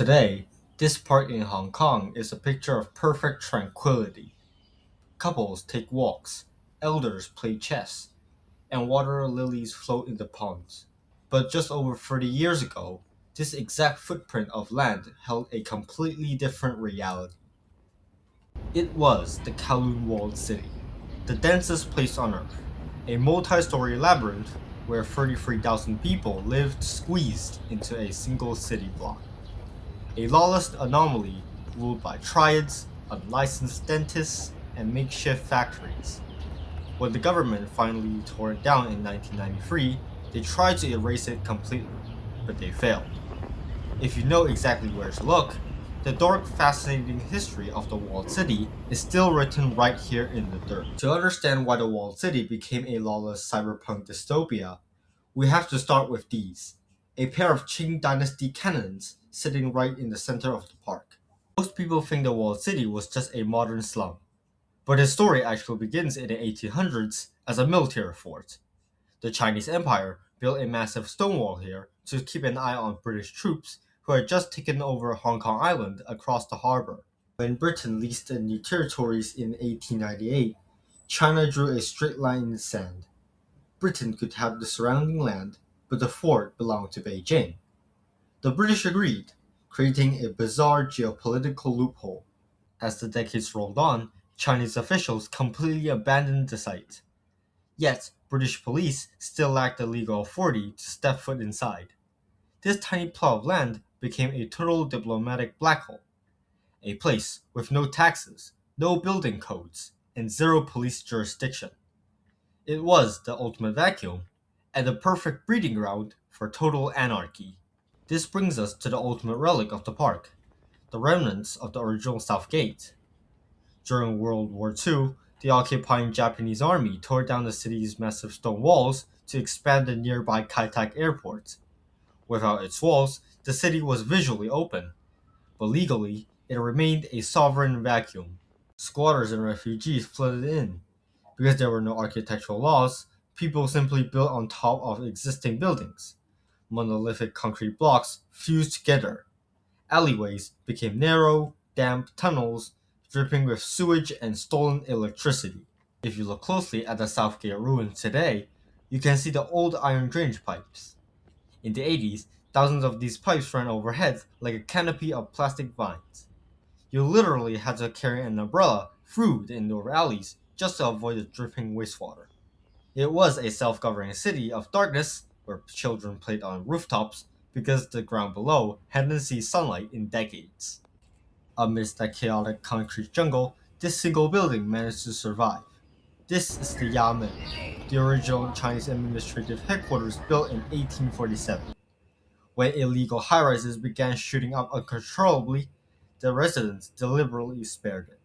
Today, this park in Hong Kong is a picture of perfect tranquility. Couples take walks, elders play chess, and water lilies float in the ponds. But just over 30 years ago, this exact footprint of land held a completely different reality. It was the Kowloon Walled City, the densest place on Earth, a multi-story labyrinth where 33,000 people lived squeezed into a single city block. A lawless anomaly ruled by triads, unlicensed dentists, and makeshift factories. When the government finally tore it down in 1993, they tried to erase it completely, but they failed. If you know exactly where to look, the dark, fascinating history of the Walled City is still written right here in the dirt. To understand why the Walled City became a lawless cyberpunk dystopia, we have to start with these: a pair of Qing Dynasty cannons sitting right in the center of the park. Most people think the Walled City was just a modern slum, but its story actually begins in the 1800s as a military fort. The Chinese Empire built a massive stone wall here to keep an eye on British troops who had just taken over Hong Kong Island across the harbor. When Britain leased the new territories in 1898, China drew a straight line in the sand. Britain could have the surrounding land, but the fort belonged to Beijing. The British agreed, creating a bizarre geopolitical loophole. As the decades rolled on, Chinese officials completely abandoned the site. Yet, British police still lacked the legal authority to step foot inside. This tiny plot of land became a total diplomatic black hole, a place with no taxes, no building codes, and zero police jurisdiction. It was the ultimate vacuum, and the perfect breeding ground for total anarchy. This brings us to the ultimate relic of the park, the remnants of the original South Gate. During World War II, the occupying Japanese army tore down the city's massive stone walls to expand the nearby Kai-Tak airport. Without its walls, the city was visually open, but legally, it remained a sovereign vacuum. Squatters and refugees flooded in. Because there were no architectural laws, people simply built on top of existing buildings. Monolithic concrete blocks fused together. Alleyways became narrow, damp tunnels dripping with sewage and stolen electricity. If you look closely at the Southgate ruins today, you can see the old iron drainage pipes. In the 80s, thousands of these pipes ran overhead like a canopy of plastic vines. You literally had to carry an umbrella through the indoor alleys just to avoid the dripping wastewater. It was a self-governing city of darkness where children played on rooftops because the ground below hadn't seen sunlight in decades. Amidst that chaotic concrete jungle, this single building managed to survive. This is the Yamen, the original Chinese administrative headquarters built in 1847. When illegal high-rises began shooting up uncontrollably, the residents deliberately spared it.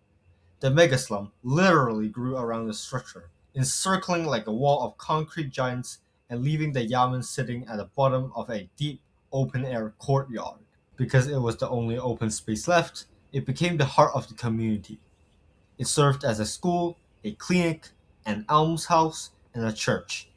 The megaslum literally grew around the structure, encircling like a wall of concrete giants and leaving the Yamen sitting at the bottom of a deep, open-air courtyard. Because it was the only open space left, it became the heart of the community. It served as a school, a clinic, an almshouse, and a church.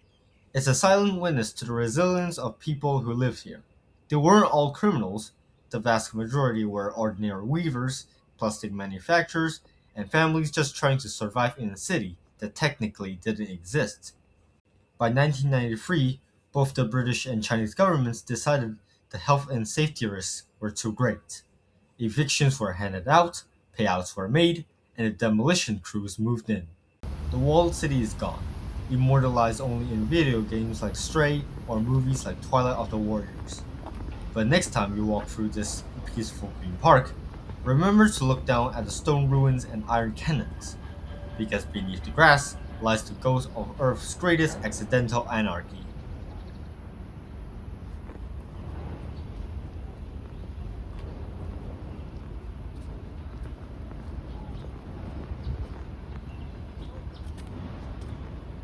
It's a silent witness to the resilience of people who lived here. They weren't all criminals. The vast majority were ordinary weavers, plastic manufacturers, and families just trying to survive in a city that technically didn't exist. By 1993, both the British and Chinese governments decided the health and safety risks were too great. Evictions were handed out, payouts were made, and the demolition crews moved in. The walled city is gone, immortalized only in video games like Stray or movies like Twilight of the Warriors. But next time you walk through this peaceful green park, remember to look down at the stone ruins and iron cannons, because beneath the grass lies the ghost of Earth's greatest accidental anarchy.